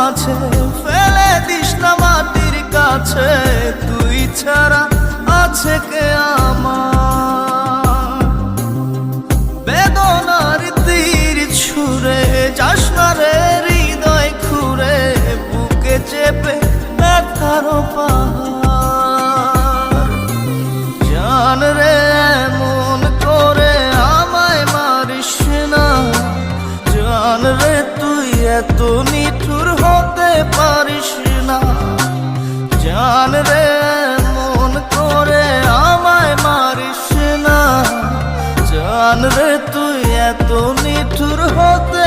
মাঝে ফেলে দিস না মাটির কাছে, তুই ছাড়া আছে কে আমার? বেদনার তীর ছুঁড়ে যাস না রে হৃদয় খুঁড়ে, বুকে চেপে ব্যথার পাহাড়। জান রে এমন করে আমায় মারিস না, জান রে তুই এত নিঠুর হতে পারিস না। জান রে এমন করে আমায় মারিস না, জান রে তুই এত নিঠুর হতে